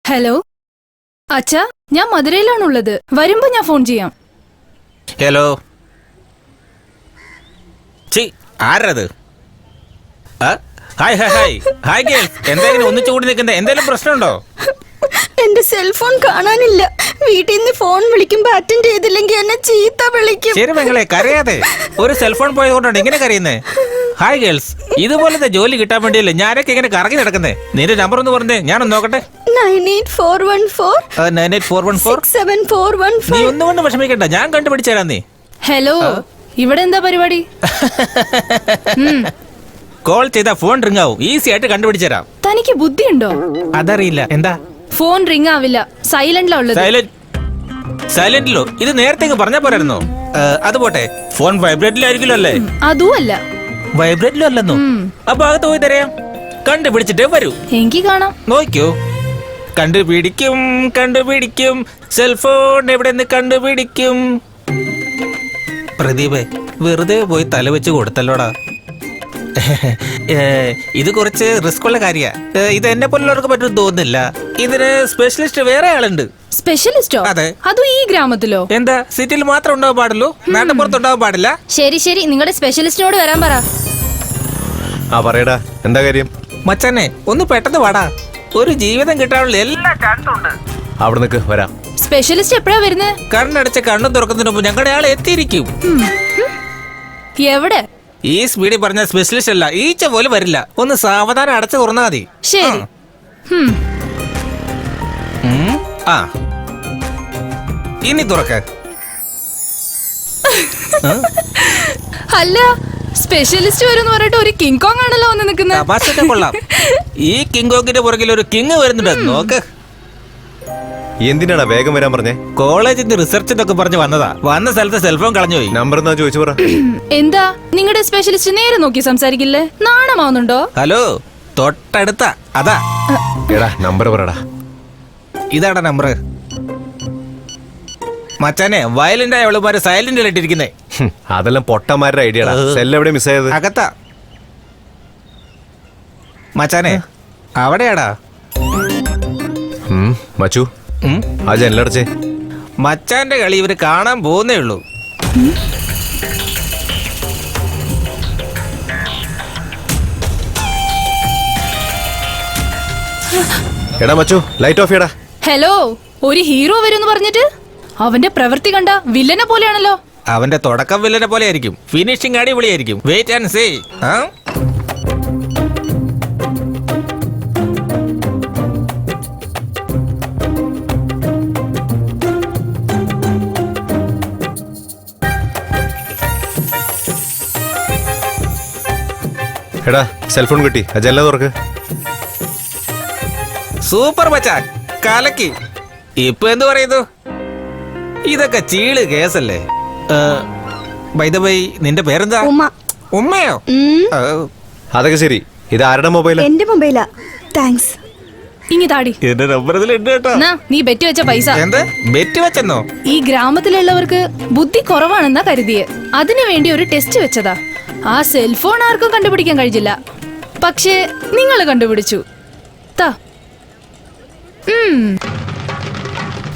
Hello അച്ഛാ, ഞാൻ മധുരയിലാണുള്ളത്. വരുമ്പോ ഞാൻ ഫോൺ ചെയ്യാം. ഹലോ. ആരത്? Hi hi hi hi girls. എന്തായാലും ഒന്നിച്ചു കൂടി നിൽക്കുന്നത്? എന്തെങ്കിലും പ്രശ്നമുണ്ടോ? എന്റെ സെൽഫോൺ കാണാനില്ല. വീട്ടിൽ നിന്ന് ഫോൺ വിളിക്കുമ്പോ അറ്റൻഡ് ചെയ്തില്ലെങ്കിൽ എന്നെ ചീത്ത വിളിക്കും. ശരി പെങ്ങളെ, കരയാതെ. ഒരു സെൽഫോൺ പോയതുകൊണ്ടാണ് ഇങ്ങനെ കരയുന്നേ. ഹായ് ഗേൾസ്, ഇതുപോലത്തെ ജോലി കിട്ടാൻ വേണ്ടിയല്ലേ ഞാനൊക്കെ ഇങ്ങനെ കറങ്ങി നടക്കുന്നേ. നിന്റെ നമ്പർ ഒന്ന് പറഞ്ഞേ, ഞാനൊന്ന് നോക്കട്ടെ. 9841467414. നീ ഒന്നുകൊണ്ട് വിഷമിക്കണ്ട, ഞാൻ കണ്ടുപിടിച്ചു തരാം. നീ ഹലോ, ഇവിടെ എന്താ പരിപാടി? കോൾ ചെയ്താ ഫോൺ റിംഗ് ആവും. ഈസി ആയിട്ട് കണ്ടുപിടിച്ചു തരാം. തനിക്ക് ബുദ്ധിയുണ്ടോ? അതറിയില്ല. എന്താ? ഫോൺ റിംഗ് ആവില്ല, സൈലന്റിലാ ഉള്ളത്. സൈലന്റിലോ? ഇത് നേരത്തെ പറഞ്ഞാ പോരായിരുന്നോ? അത് പോട്ടെ, ഫോൺ വൈബ്രേറ്റിലായിരിക്കുമല്ലോ അല്ലേ? അതും അല്ല. വൈബ്രേറ്റിലും അല്ലെന്നോ? അപ്പൊ അകത്ത് പോയി തരാം. കണ്ടുപിടിച്ചിട്ടേ വരൂ. എനിക്ക് കാണാം. നോക്കിയോ? കണ്ടുപിടിക്കും കണ്ടുപിടിക്കും, സെൽഫോൺ എവിടെ നിന്ന് കണ്ടുപിടിക്കും. പ്രദീപേ, വെറുതെ പോയി തല വെച്ച് കൊടുത്തല്ലോടാ. ഇത് കുറച്ച് റിസ്ക് ഉള്ള കാര്യ. ഇത് എന്നെ പോലുള്ളവർക്ക് പറ്റും തോന്നുന്നില്ല. ഇതിന് സ്പെഷ്യലിസ്റ്റ് വേറെ ആളുണ്ട്. സ്പെഷ്യലിസ്റ്റോ? അതെ. അതും ഈ ഗ്രാമത്തിലോ? എന്താ, സിറ്റിയിൽ മാത്രം ഉണ്ടാവാൻ പാടുള്ളൂ? നാട്ടിൻപുറത്ത് ഉണ്ടാവാൻ പാടില്ല? ശരി ശരി, നിങ്ങളുടെ സ്പെഷ്യലിസ്റ്റിനോട് വരാൻ പറ. പറയടാ, എന്താ കാര്യം? മച്ചാനെ, ഒന്ന് പെട്ടെന്ന് വാടാ. ഒരു ജീവിതം കിട്ടാനുള്ള എല്ലാ ചാൻസും ഉണ്ട്. അവിടെ നിൽക്ക്, വരാം. സ്പെഷ്യലിസ്റ്റ് എപ്പോഴാ വരുന്നത്? കണ്ണടച്ച് കണ്ണും തുറക്കുന്നതിന് മുമ്പ് ഞങ്ങളുടെ ആൾ എത്തിയിരിക്കും. എവിടെ? ഈ സ്പീഡിൽ പറഞ്ഞ സ്പെഷ്യലിസ്റ്റ് അല്ല, ഈച്ച പോലും വരില്ല. ഒന്ന് സാവധാനം അടച്ചു തുറന്നാ മതി. ശരി. ആ, ഇനി തുറക്ക. അല്ല, സ്പെഷ്യലിസ്റ്റ് വരും പറഞ്ഞിട്ട് ഒരു കിങ് കോങ് ആണല്ലോ വന്ന് നിൽക്കുന്നത്. തമാശയൊക്കെ കൊള്ളാം. ഈ കിങ് കോങ്ങിന്റെ പുറകിൽ ഒരു കിങ് വരുന്നുണ്ട്. നോക്ക്. എന്തിനാടാ വേഗം വരാൻ പറഞ്ഞേ? കോളേജിൽ നിന്ന് റിസർച്ച് എന്നൊക്കെ പറഞ്ഞു വന്നതാ. വന്ന സ്ഥലത്ത് സെൽഫോൺ കളഞ്ഞുപോയി. നമ്പർ എന്നാ ചോദിച്ചു പറ. എന്താ നിങ്ങളുടെ സ്പെഷ്യലിസ്റ്റ് നേരെ നോക്കി സംസാരിക്കില്ലേ? നാണമാവുന്നുണ്ടോ? ഹലോ, തൊട്ടടുത്ത അതാ. എടാ, നമ്പർ പറടാ. ഇതാടാ നമ്പർ. മച്ചാനെ, വയലന്റ് ആയ അവളുമാര് സൈലന്റ് ഇട്ടിരിക്കുന്നേ. അതെല്ലാം പൊട്ടന്മാരുടെ ഐഡിയ. സെൽ എവിടെ മിസ് ആയത്? അകത്താ. മച്ചാനെ, അവിടെയാടാ. മച്ചു, ആ ജനലടച്ചേ. മച്ചാന്റെ കളി ഇവര് കാണാൻ പോകുന്നേ ഉള്ളൂ. എടാ മച്ചു, ലൈറ്റ് ഓഫ് ചെയ്യടാ. ഹലോ, ഒരു ഹീറോ വരുമെന്ന് പറഞ്ഞിട്ട് അവന്റെ പ്രവൃത്തി കണ്ട വില്ലനെ പോലെയാണല്ലോ. അവന്റെ തുടക്കം വില്ലനെ പോലെ ആയിരിക്കും, ഫിനിഷിംഗ് അടിപൊളിയായിരിക്കും. Wait and see. എടാ, സെൽഫോൺ കിട്ടി. ആ ജനല തുറക്ക്. സൂപ്പർ മച്ചാ, കലക്കി. ഇപ്പൊ എന്ത് പറയുന്നു? ഇതൊക്കെ ചീള് കേസല്ലേ. ബൈ ദ ബൈ, നിന്റെ പേരെന്താ? ഉമ്മയോ? അതൊക്കെ ശരി. ഇത് ആരുടെ മൊബൈലാ? എന്റെ മൊബൈലാ. താങ്ക്സ്. ഇങ്ങി താടി. എന്റെ നമ്പർ ഇതിലുണ്ട് കേട്ടോ. നീ ബെറ്റ് വെച്ച പൈസ. എന്ത് ബെറ്റ് വെച്ചെന്നോ? ഈ ഗ്രാമത്തിലുള്ളവർക്ക് ബുദ്ധി കുറവാണെന്നാ കരുതിയെ. അതിനു വേണ്ടി ഒരു ടെസ്റ്റ് വെച്ചതാ. ആ സെൽഫോൺ ആർക്കും കണ്ടുപിടിക്കാൻ കഴിഞ്ഞില്ല, പക്ഷേ നിങ്ങൾ കണ്ടുപിടിച്ചു.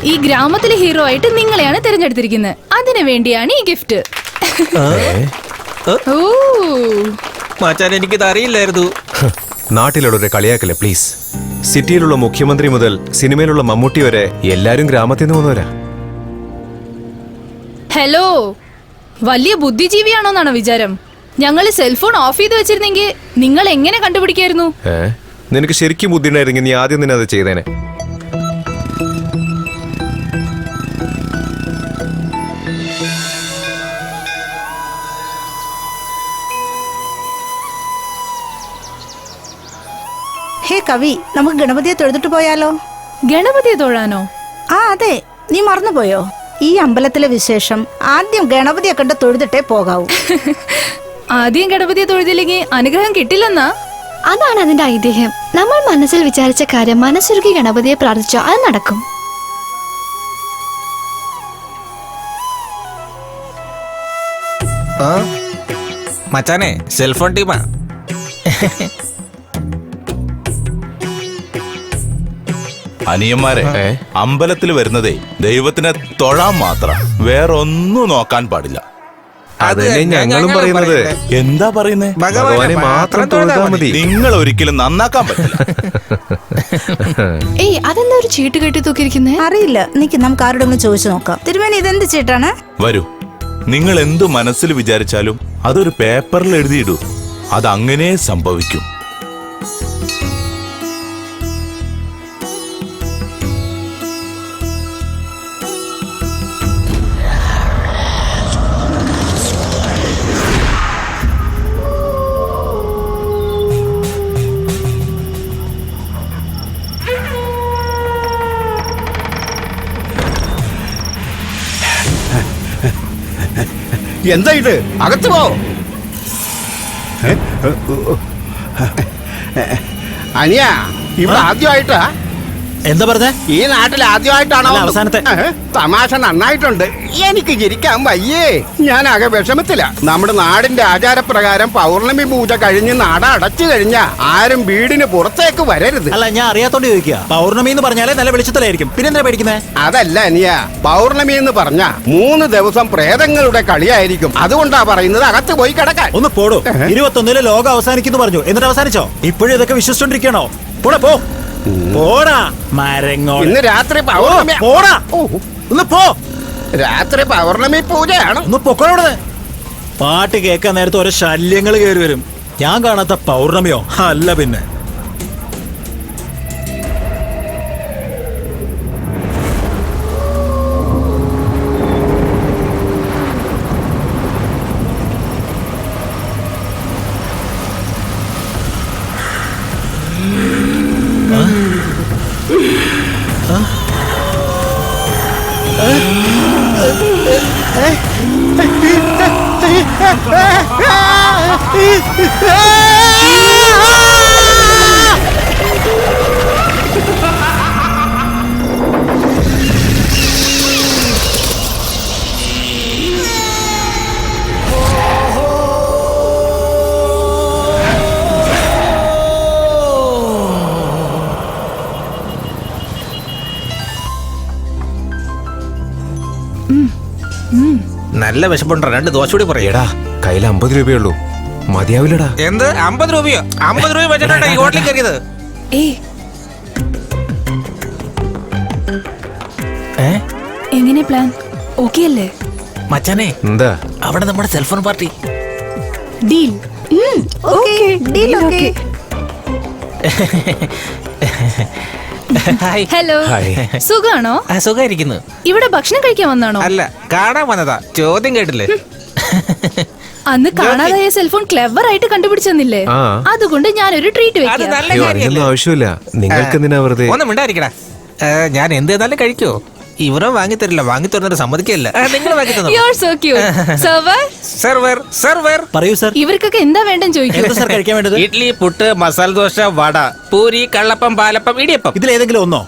ഈ ഗ്രാമത്തിലെ ഹീറോ ആയിട്ട് നിങ്ങളെയാണ് തിരഞ്ഞെടുത്തിരിക്കുന്നത്. അതിനു വേണ്ടിയാണ് ഈ ഗിഫ്റ്റ്. മച്ചാൻ, എനിക്കിത് അറിയില്ലായിരുന്നു. നാട്ടിലുള്ളവരെ കളിയാക്കല്ലേ പ്ലീസ്. സിറ്റിയിലുള്ള മുഖ്യമന്ത്രി മുതൽ സിനിമയിലുള്ള മമ്മൂട്ടി വരെ എല്ലാരും ഗ്രാമത്തിൽ നിന്ന് വന്നവരാ. ഹലോ, വലിയ ബുദ്ധിജീവിയാണോന്നാണോ വിചാരം? ഞങ്ങൾ സെൽഫോൺ ഓഫ് ചെയ്ത് വെച്ചിരുന്നെങ്കിൽ നിങ്ങൾ എങ്ങനെ കണ്ടുപിടിക്കായിരുന്നു? നിനക്ക് ശരിക്കും ബുദ്ധി ഉണ്ടായിരുന്നെങ്കിൽ നീ ആദ്യം തന്നെ അത് ചെയ്തേനെ. ഹേ കവി, നമുക്ക് ഗണപതിയെ തൊഴുതിട്ട് പോയാലോ? ഗണപതിയെ തൊഴാനോ? അതെ, നീ മറന്നുപോയോ? ഈ അമ്പലത്തിലെ വിശേഷം ആദ്യം ഗണപതിയെ കണ്ട് തൊഴുതിട്ടേ പോകാവൂ. ആദ്യം ഗണപതിയെ തൊഴുതില്ലെങ്കിൽ അനുഗ്രഹം കിട്ടില്ലെന്നാ? അതാണ് അതിന്റെ ഐതിഹ്യം. നമ്മൾ മനസ്സിൽ വിചാരിച്ച കാര്യം മനസ്സുരുക്കി ഗണപതിയെ പ്രാർത്ഥിച്ചോ അത് നടക്കും. മച്ചാനെ, സെൽഫോൺ ടീമാ. അനിയന്മാരെ അമ്പലത്തിൽ വരുന്നതേ ദൈവത്തിനെ തൊഴാൻ മാത്രം, വേറൊന്നും നോക്കാൻ പാടില്ല. അതല്ലേ ഞങ്ങളും പറയുന്നത്. എന്താ പറയുന്നേ? ഭഗവാനെ മാത്രം തൊഴുതാ മതി. നിങ്ങൾ ഒരിക്കലും നന്നാക്കാൻ പറ്റില്ല. ഏയ് അതെന്താ ഒരു ചീട്ട് കെട്ടി തൂക്കിയിരിക്കുന്നേ? അറിയില്ല, നിക്ക് നമുക്ക് ആരോടെങ്കിലും ചോദിച്ചു നോക്കാം. തിരുമേനി ഇതെന്ത് ചീട്ടാണ്? വരൂ, നിങ്ങൾ എന്തു മനസ്സിൽ വിചാരിച്ചാലും അതൊരു പേപ്പറിൽ എഴുതിയിടൂ. അതങ്ങനെ സംഭവിക്കും. എന്താ ഇത്? അകത്ത് പോ. അനിയ, ഇവിടെ ആദ്യമായിട്ടാ? എന്താ പറഞ്ഞേ? ഈ നാട്ടിൽ ആദ്യമായിട്ടാണോ? അവസാനത്തെ. തമാശ നന്നായിട്ടുണ്ട്. എനിക്ക് ചിരിക്കാൻ വയ്യേ. ഞാൻ ആകെ വിഷമത്തില. നമ്മുടെ നാടിന്റെ ആചാരപ്രകാരം പൗർണമി പൂജ കഴിഞ്ഞ് നട അടച്ചു കഴിഞ്ഞ ആരും വീടിന് പുറത്തേക്ക് വരരുത്. അല്ല, ഞാൻ അറിയാത്തോണ്ട് ചോദിക്കുക. പൗർണമി എന്ന് പറഞ്ഞാലേ നല്ല വെളിച്ചത്തിലായിരിക്കും. പിന്നെന്താ പേടിക്കുന്നേ? അതല്ല അനിയ, പൗർണമി എന്ന് പറഞ്ഞ 3 ദിവസം പ്രേതങ്ങളുടെ കളിയായിരിക്കും. അതുകൊണ്ടാ പറയുന്നത് അകത്ത് പോയി കിടക്കാൻ. ഒന്ന് പോടൂ. 21 ലോകം അവസാനിക്കുന്നു പറഞ്ഞു. എന്നിട്ട് അവസാനിച്ചോ? ഇപ്പോഴും ഇതൊക്കെ വിശ്വസിച്ചോണ്ടിരിക്കണോ? പോടാ, പോ. പോടാ മരങ്ങോ. ഇന്ന് രാത്രി പൗർണമി. പോടാ, ഒന്ന് പോ. രാത്രി പൗർണമി പൂജയാണ്. ഒന്ന് പൊക്കോളൂടെ. പാട്ട് കേൾക്കാൻ നേരത്തെ ഓരോ ശല്യങ്ങൾ കയറി വരും. ഞാൻ കാണാത്ത പൗർണമിയോ? അല്ല പിന്നെ. നല്ല വിശപ്പുണ്ടോ? 2 ദോശ കൂടി പറയാ. എടാ, കയ്യിൽ 50 രൂപയുള്ളൂ. മതിയാവില്ലടാ. എന്ത് 50 രൂപയോ? 50 രൂപ വെച്ചിട്ടാണ് ഈ ഹോട്ടലിൽ കയറിയത്. എങ്ങനെ പ്ലാൻ? ഓക്കെ അല്ലേ? മച്ചാനെ, എന്താ? അവിടെ നമ്മുടെ cellphone party. Deal. Hi. Hello, hi. സുഖാണോ? സുഖായിരിക്കുന്നു. ഇവിടെ ഭക്ഷണം കഴിക്കാൻ വന്നാണോ? അല്ല, കാണാൻ വന്നതാ. ചോദ്യം കേട്ടില്ലേ? അന്ന് കാണാതായ സെൽഫോൺ ക്ലെവർ ആയിട്ട് കണ്ടുപിടിച്ചെന്നില്ലേ? ആ. അതുകൊണ്ട് ഞാനൊരു ട്രീറ്റ് അത് വെക്കാം. നല്ല അയ്യോ, കാര്യല്ലേ? അതിനൊന്നും ആവശ്യമില്ല. നിങ്ങൾക്ക് എന്തിനാ വെറുതെ? ഒന്നും മിണ്ടായിരിക്കടാ. ഞാൻ എന്ത് ചെയ്താലും കഴിക്കോ? ഇവരോ വാങ്ങിത്തരില്ല. വാങ്ങിത്തരുന്നൊരു സമ്മതിക്കല്ല. നിങ്ങൾ വാങ്ങി തന്നോ? You're so cute. Server? Server. പറയൂ സർ. ഇവർക്കൊക്കെ എന്താ വേണ്ടെന്ന് ചോദിക്കൂ. എന്താ സർ കഴിക്കാൻ വേണ്ടത്? ഇഡ്ലി, പുട്ട്, മസാല ദോശ, വട, പൂരി, കള്ളപ്പം, പാലപ്പം, ഇടിയപ്പം. ഇതിലേതെങ്കിലും ഒന്നോ?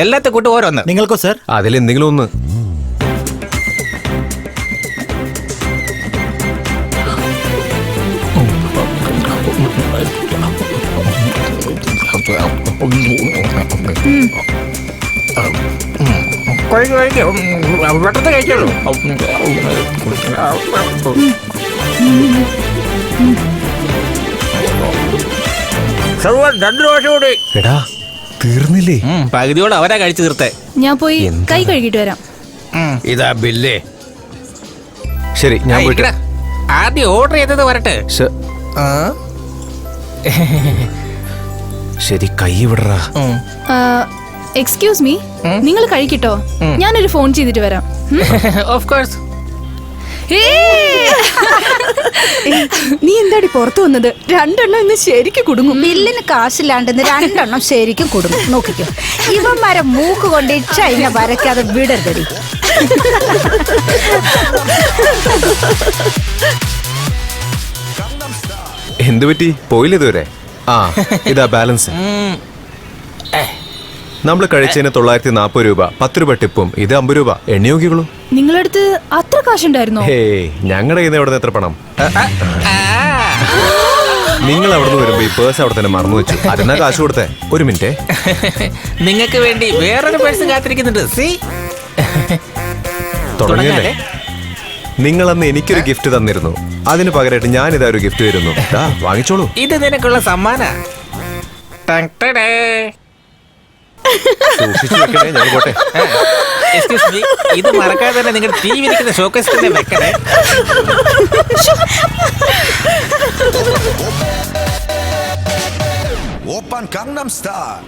എല്ലാത്തെ കൂട്ട് ഓരോന്ന്. നിങ്ങൾക്കോ സർ? അതിലെന്തെങ്കിലും ഒന്ന്. വെട്ടത്ത് കഴിക്കുള്ളൂ. സെർവർ 2 ദോശ കൂടി. എടാ, തീർന്നില്ലേ? പകുതിയോടെ അവരാ കഴിച്ചു തീർത്തേ. ഞാൻ പോയി കൈ കഴുകിട്ട് വരാം. ഇതാ ബില്ലേ. ശരി, ഞാൻ പോയിട്ട്. ഇരിക്കടാ. ആദ്യം ഓർഡർ ചെയ്തത് വരട്ടെ. ശരി, കൈ വിടറാ. എക്സ്ക്യൂസ് മീ, നിങ്ങൾ കഴിക്കട്ടോ. ഞാനൊരു ഫോൺ ചെയ്തിട്ട് വരാം. Of course. നീ എന്താടി പുറത്തു വന്നത്? 2 എണ്ണം ഇന്ന് ശരിക്കും കുടുങ്ങും. ബില്ലിന് കാശില്ലാണ്ടെന്ന് 2 എണ്ണം ശരിക്കും കുടുങ്ങും. നോക്കിക്കോ, ഇവന്മാരെ മൂക്ക് കൊണ്ട് ഇച്ച അതിനെ വരയ്ക്കാതെ വിടരുതടി. എന്ത് പറ്റി? പോയില്ല ഇതുവരെ? ആ, ഇതാ ബാലൻസ്. നമ്മൾ കഴിച്ചതിന് 940 രൂപ, 10 രൂപ ടിപ്പും, ഇത് 50 രൂപ. എണ്ണി നോക്കിക്കോളൂ. നിങ്ങളടുത്ത് അത്ര കാശുണ്ടായിരുന്നോ? ഹേ, ഞങ്ങളുടെ കയ്യിൽ നിന്ന് എവിടെ നിന്ന് എത്ര പണം? നിങ്ങൾ അവിടുന്ന് വരുമ്പോ ഈ പേഴ്സ് അവിടെ തന്നെ മറന്നു വെച്ചു. അതെന്നാ കാശ് കൊടുത്തേ? ഒരു മിനിറ്റ്. നിങ്ങൾക്ക് വേണ്ടി വേറൊരു പേഴ്സ് കാത്തിരിക്കുന്നുണ്ട്. സി തുടങ്ങിയല്ലേ? നിങ്ങൾ അന്ന് എനിക്കൊരു ഗിഫ്റ്റ് തന്നിരുന്നു. അതിന് പകരമായിട്ട് ഞാൻ ഇതാ ഒരു ഗിഫ്റ്റ് തരുന്നു. ദാ, വാങ്ങിച്ചോളൂ. ഇത് നിനക്കുള്ള സമ്മാന. സൂക്ഷിച്ചു വെക്കണേ, ഞാൻ പോട്ടെ. എക്സ്ക്യൂസ് മീ, ഇത് മറക്കാതെ തന്നെ നിങ്ങൾ ടി വിരിക്കുന്ന ഷോക്കേസ് തന്നെ വെക്കണേ. 오빤 강남스타일